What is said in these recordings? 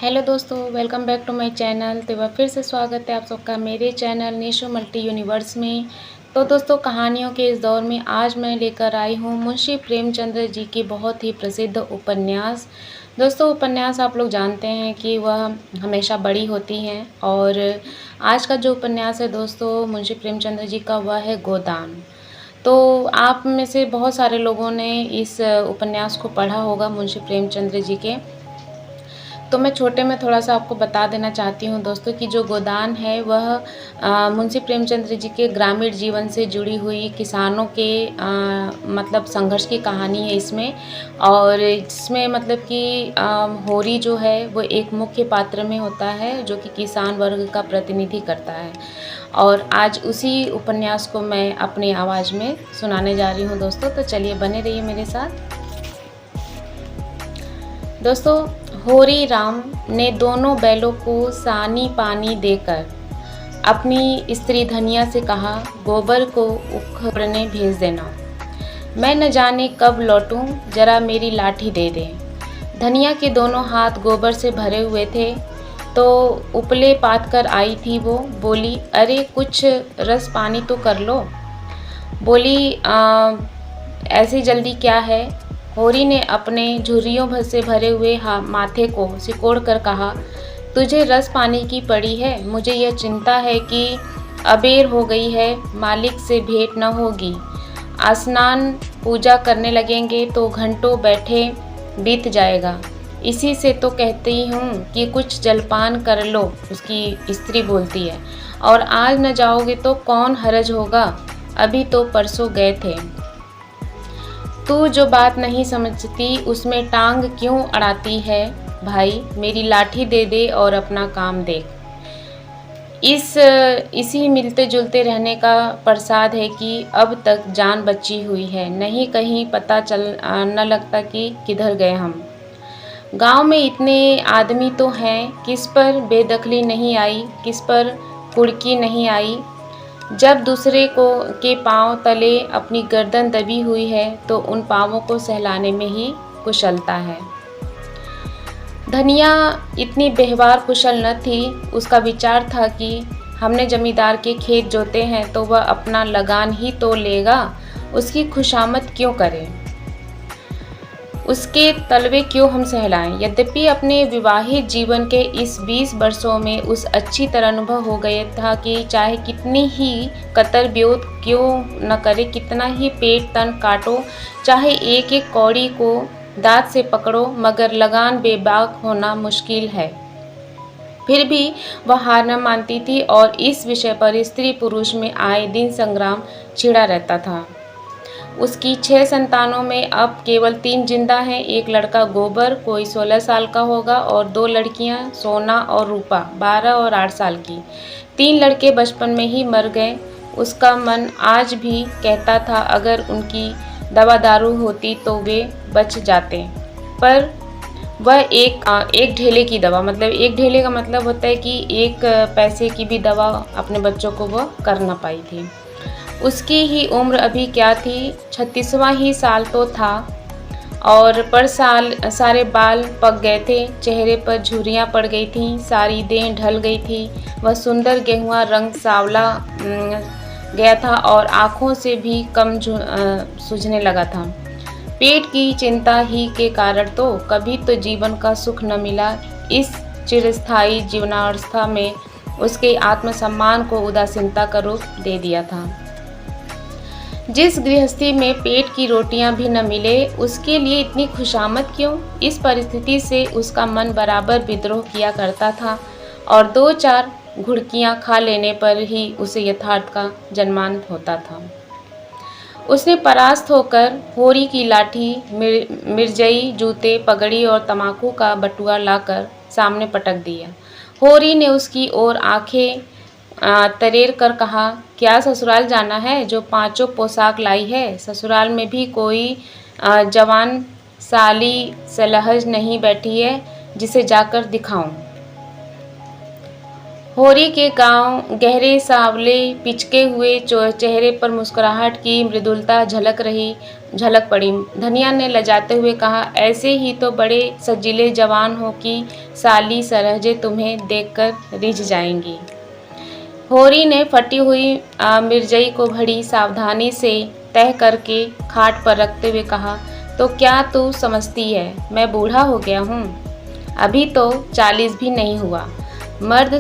Hello दोस्तों, welcome back to my channel. तो वह फिर से स्वागत है आप सबका मेरे चैनल निशु मल्टी यूनिवर्स में। तो दोस्तों, कहानियों के इस दौर में आज मैं लेकर आई हूँ मुंशी प्रेमचंद्र जी की बहुत ही प्रसिद्ध उपन्यास। दोस्तों, उपन्यास आप लोग जानते हैं कि वह हमेशा बड़ी होती हैं, और आज का जो उपन्यास है दोस्तों मुंशी प्रेमचंद्र जी का, वह है गोदान। तो आप में से बहुत सारे लोगों ने इस उपन्यास को पढ़ा होगा, मुंशी प्रेमचंद्र जी के। तो मैं छोटे में थोड़ा-सा आपको बता देना चाहती हूँ दोस्तों कि जो गोदान है वह मुंशी प्रेमचंद्र जी के ग्रामीण जीवन से जुड़ी हुई किसानों के मतलब संघर्ष की कहानी है इसमें। और इसमें मतलब कि होरी जो है वो एक मुख्य पात्र में होता है, जो कि किसान वर्ग का प्रतिनिधि करता है। और आज उसी उपन्यास को मैं अपनी आवाज़ में सुनाने जा रही हूँ दोस्तों, तो चलिए बने रहिए मेरे साथ। दोस्तों, होरी राम ने दोनों बैलों को सानी पानी देकर अपनी स्त्री धनिया से कहा, गोबर को उखड़ने भेज देना, मैं न जाने कब लौटूं, जरा मेरी लाठी दे दे। धनिया के दोनों हाथ गोबर से भरे हुए थे, तो उपले पात कर आई थी वो। बोली, अरे कुछ रस पानी तो कर लो। बोली, ऐसी जल्दी क्या है? होरी ने अपने झुर्रियों भर से भरे हुए माथे को सिकोड़ कर कहा, तुझे रस पानी की पड़ी है? मुझे यह चिंता है कि अबेर हो गई है, मालिक से भेंट न होगी। स्नान पूजा करने लगेंगे तो घंटों बैठे बीत जाएगा। इसी से तो कहती हूँ कि कुछ जलपान कर लो, उसकी स्त्री बोलती है। और आज न जाओगे तो कौन हरज होगा, अभी तो परसों गए थे। तू जो बात नहीं समझती उसमें टांग क्यों अड़ाती है? भाई, मेरी लाठी दे दे और अपना काम देख। इसी मिलते जुलते रहने का प्रसाद है कि अब तक जान बची हुई है, नहीं कहीं पता चल न लगता कि किधर गए हम। गांव में इतने आदमी तो हैं, किस पर बेदखली नहीं आई, किस पर कुड़की नहीं आई। जब दूसरे के पांव तले अपनी गर्दन दबी हुई है तो उन पांवों को सहलाने में ही कुशलता है। धनिया इतनी व्यवहार कुशल न थी। उसका विचार था कि हमने जमींदार के खेत जोते हैं तो वह अपना लगान ही तो लेगा, उसकी खुशामद क्यों करें, उसके तलवे क्यों हम सहलाएं। यद्यपि अपने विवाहित जीवन के इस 20 वर्षों में उस अच्छी तरह अनुभव हो गया था कि चाहे कितनी ही कतर ब्योत क्यों न करे, कितना ही पेट तन काटो, चाहे एक एक कौड़ी को दांत से पकड़ो, मगर लगान बेबाक होना मुश्किल है। फिर भी वह हार न मानती थी, और इस विषय पर स्त्री पुरुष में आए दिन संग्राम छिड़ा रहता था। उसकी 6 संतानों में अब केवल 3 जिंदा हैं। एक लड़का गोबर, कोई 16 साल का होगा, और 2 लड़कियां, सोना और रूपा, 12 और 8 साल की। 3 लड़के बचपन में ही मर गए। उसका मन आज भी कहता था अगर उनकी दवा दारू होती तो वे बच जाते, पर वह एक ढेले की दवा, मतलब एक ढेले का मतलब होता है कि एक पैसे की भी दवा अपने बच्चों को वह कर ना पाई थी। उसकी ही उम्र अभी क्या थी, 36वां ही साल तो था, और पर सारे बाल पक गए थे, चेहरे पर झुर्रियाँ पड़ गई थीं, सारी देह ढल गई थी। वह सुंदर गेहुआ रंग सांवला गया था और आँखों से भी कम सूझने लगा था। पेट की चिंता ही के कारण तो कभी तो जीवन का सुख न मिला। इस चिरस्थायी जीवनावस्था में उसके आत्मसम्मान को उदासीनता का रूप दे दिया था। जिस गृहस्थी में पेट की रोटियां भी न मिले, उसके लिए इतनी खुशामद क्यों? इस परिस्थिति से उसका मन बराबर विद्रोह किया करता था, और 2-4 घुड़कियां खा लेने पर ही उसे यथार्थ का जन्मान होता था। उसने परास्त होकर होरी की लाठी, मिर्जई, जूते, पगड़ी और तमाकू का बटुआ लाकर सामने पटक दिया। होरी ने उसकी ओर आंखें तरेर कर कहा, क्या ससुराल जाना है जो 5 पोशाक लाई है? ससुराल में भी कोई जवान साली सलहज नहीं बैठी है जिसे जाकर दिखाऊं? होरी के गांव गहरे सांवले पिचके हुए चेहरे पर मुस्कुराहट की मृदुलता झलक पड़ी। धनिया ने लजाते हुए कहा, ऐसे ही तो बड़े सजीले जवान हो कि साली सरहजे तुम्हें देखकर रिझ जाएंगी। होरी ने फटी हुई मिर्जई को बड़ी सावधानी से तह करके खाट पर रखते हुए कहा, तो क्या तू समझती है मैं बूढ़ा हो गया हूँ? अभी तो 40 भी नहीं हुआ। मर्द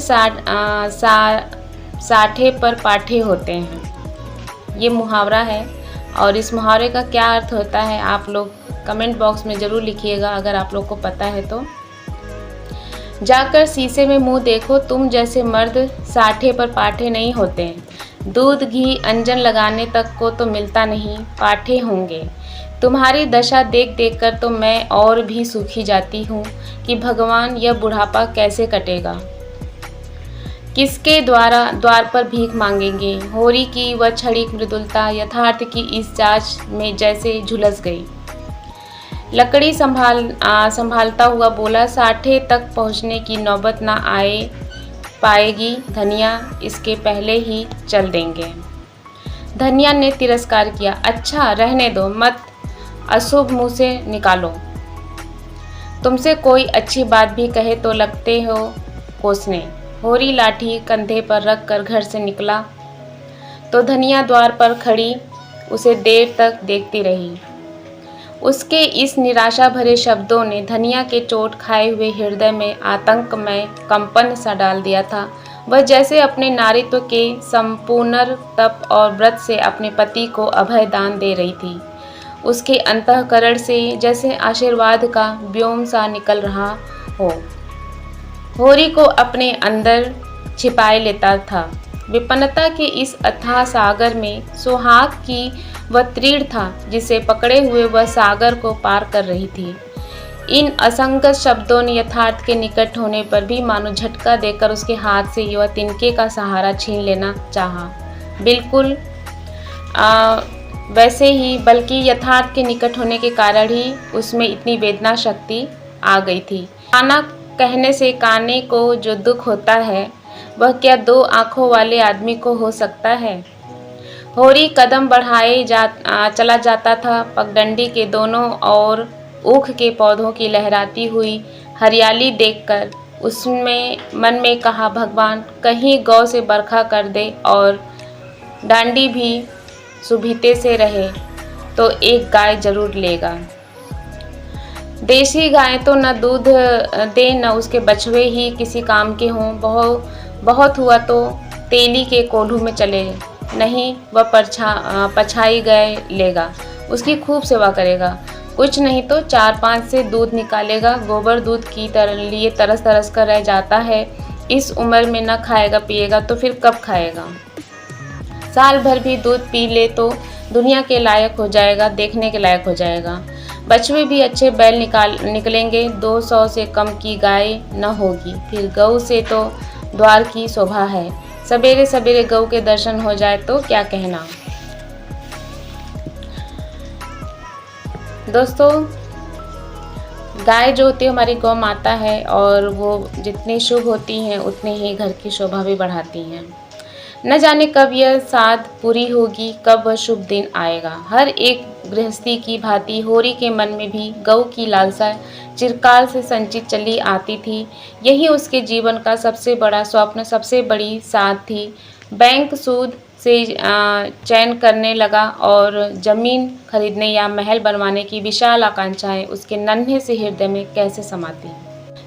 साठे पर पाठे होते हैं। ये मुहावरा है और इस मुहावरे का क्या अर्थ होता है आप लोग कमेंट बॉक्स में ज़रूर लिखिएगा अगर आप लोग को पता है तो। जाकर शीशे में मुंह देखो, तुम जैसे मर्द साठे पर पाठे नहीं होते हैं। दूध घी अंजन लगाने तक को तो मिलता नहीं, पाठे होंगे। तुम्हारी दशा देख देख कर तो मैं और भी सूखी जाती हूँ कि भगवान यह बुढ़ापा कैसे कटेगा, किसके द्वार पर भीख मांगेंगे। होरी की वह क्षणिक मृदुलता यथार्थ की इस जांच में जैसे झुलस गई। लकड़ी संभालता हुआ बोला, साठे तक पहुँचने की नौबत ना आए पाएगी धनिया, इसके पहले ही चल देंगे। धनिया ने तिरस्कार किया, अच्छा रहने दो, मत अशुभ मुँह से निकालो। तुमसे कोई अच्छी बात भी कहे तो लगते हो कोसने। होरी लाठी कंधे पर रख कर घर से निकला तो धनिया द्वार पर खड़ी उसे देर तक देखती रही। उसके इस निराशा भरे शब्दों ने धनिया के चोट खाए हुए हृदय में आतंकमय कंपन सा डाल दिया था। वह जैसे अपने नारीत्व के संपूर्ण तप और व्रत से अपने पति को अभय दान दे रही थी। उसके अंतःकरण से जैसे आशीर्वाद का व्योम सा निकल रहा हो। होरी को अपने अंदर छिपाए लेता था। विपन्नता के इस अथाह सागर में सुहाग की वह तीर था जिसे पकड़े हुए वह सागर को पार कर रही थी। इन असंगत शब्दों ने यथार्थ के निकट होने पर भी मानो झटका देकर उसके हाथ से वह तिनके का सहारा छीन लेना चाहा। बिल्कुल वैसे ही, बल्कि यथार्थ के निकट होने के कारण ही उसमें इतनी वेदना शक्ति आ गई थी। काना कहने से काने को जो दुख होता है वह क्या दो आँखों वाले आदमी को हो सकता है। होरी कदम बढ़ाए चला जाता था। पगडंडी के दोनों ओर ऊख के पौधों की लहराती हुई हरियाली देखकर उसमें मन में कहा, भगवान कहीं गौ से बरखा कर दे और डांडी भी सुभीते से रहे तो एक गाय जरूर लेगा। देशी गाय तो न दूध दे न उसके बछड़े ही किसी काम के हों। बहुत हुआ तो तेली के कोल्हू में चले, नहीं वह पछाई गाय लेगा, उसकी खूब सेवा करेगा। कुछ नहीं तो 4-5 से दूध निकालेगा। गोबर दूध की लिए तरस कर रह जाता है। इस उम्र में न खाएगा पिएगा तो फिर कब खाएगा। साल भर भी दूध पी ले तो दुनिया के लायक हो जाएगा, देखने के लायक हो जाएगा। बछड़े भी अच्छे बैल निकलेंगे। 200 से कम की गाय न होगी। फिर गऊ से तो द्वार की शोभा है। सवेरे सवेरे गऊ के दर्शन हो जाए तो क्या कहना। दोस्तों, गाय जो होती है हमारी गौ माता है और वो जितनी शुभ होती हैं उतने ही घर की शोभा भी बढ़ाती हैं। न जाने कब यह साध पूरी होगी, कब वह शुभ दिन आएगा। हर एक गृहस्थी की भांति होरी के मन में भी गऊ की लालसा चिरकाल से संचित चली आती थी। यही उसके जीवन का सबसे बड़ा स्वप्न, सबसे बड़ी साध थी। बैंक सूद से चयन करने लगा और जमीन खरीदने या महल बनवाने की विशाल आकांक्षाएं उसके नन्हे से हृदय में कैसे समाती।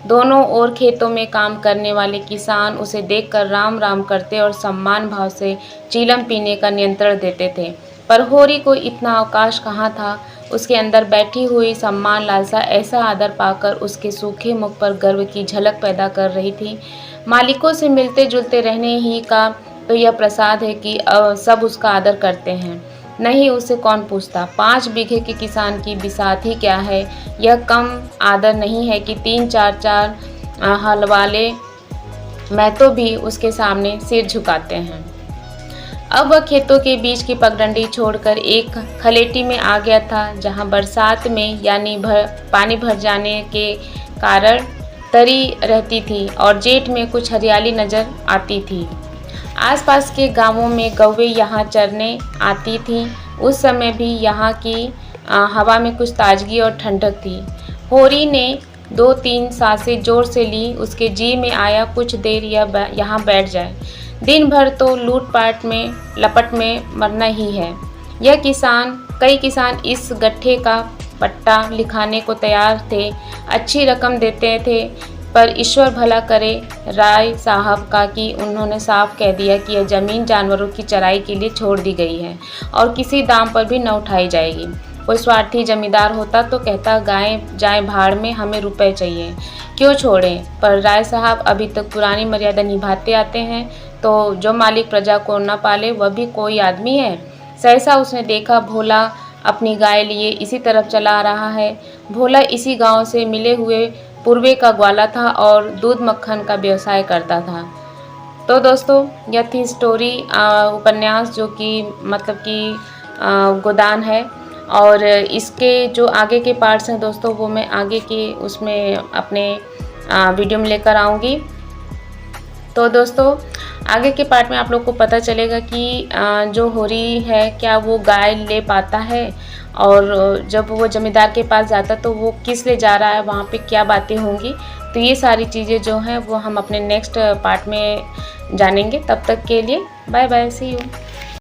दोनों ओर खेतों में काम करने वाले किसान उसे देखकर राम राम करते और सम्मान भाव से चीलम पीने का नियंत्रण देते थे। पर होरी को इतना अवकाश कहाँ था। उसके अंदर बैठी हुई सम्मान लालसा ऐसा आदर पाकर उसके सूखे मुख पर गर्व की झलक पैदा कर रही थी। मालिकों से मिलते जुलते रहने ही का तो यह प्रसाद है कि सब उसका आदर करते हैं। नहीं उसे कौन पूछता। 5 बीघे के किसान की बिसात ही क्या है। यह कम आदर नहीं है कि 3-4 हल वाले मैतों भी उसके सामने सिर झुकाते हैं। अब वह खेतों के बीच की पगडंडी छोड़कर एक खलेटी में आ गया था जहां बरसात में यानी पानी भर जाने के कारण तरी रहती थी और जेठ में कुछ हरियाली नज़र आती थी। आसपास के गांवों में गौवें यहाँ चरने आती थीं। उस समय भी यहाँ की हवा में कुछ ताजगी और ठंडक थी। होरी ने 2-3 सांसें जोर से ली। उसके जी में आया कुछ देर यहाँ बैठ जाए। दिन भर तो लूटपाट में लपट में मरना ही है। कई किसान इस गट्ठे का पट्टा लिखाने को तैयार थे, अच्छी रकम देते थे, पर ईश्वर भला करे राय साहब का कि उन्होंने साफ कह दिया कि यह ज़मीन जानवरों की चराई के लिए छोड़ दी गई है और किसी दाम पर भी न उठाई जाएगी। कोई स्वार्थी जमींदार होता तो कहता गायें जाएं भाड़ में, हमें रुपए चाहिए, क्यों छोड़ें। पर राय साहब अभी तक पुरानी मर्यादा निभाते आते हैं, तो जो मालिक प्रजा को न पाले वह भी कोई आदमी है। सहसा उसने देखा भोला अपनी गाय लिए इसी तरफ चला आ रहा है। भोला इसी गांव से मिले हुए पूर्वे का ग्वाला था और दूध मक्खन का व्यवसाय करता था। तो दोस्तों यह थी स्टोरी उपन्यास जो कि मतलब कि गोदान है, और इसके जो आगे के पार्ट्स हैं दोस्तों वो मैं आगे के उसमें अपने वीडियो में लेकर आऊँगी। तो दोस्तों आगे के पार्ट में आप लोग को पता चलेगा कि जो होरी है क्या वो गाय ले पाता है, और जब वो जमींदार के पास जाता तो वो किस ले जा रहा है, वहाँ पे क्या बातें होंगी। तो ये सारी चीज़ें जो हैं वो हम अपने नेक्स्ट पार्ट में जानेंगे। तब तक के लिए बाय बाय, सी यू।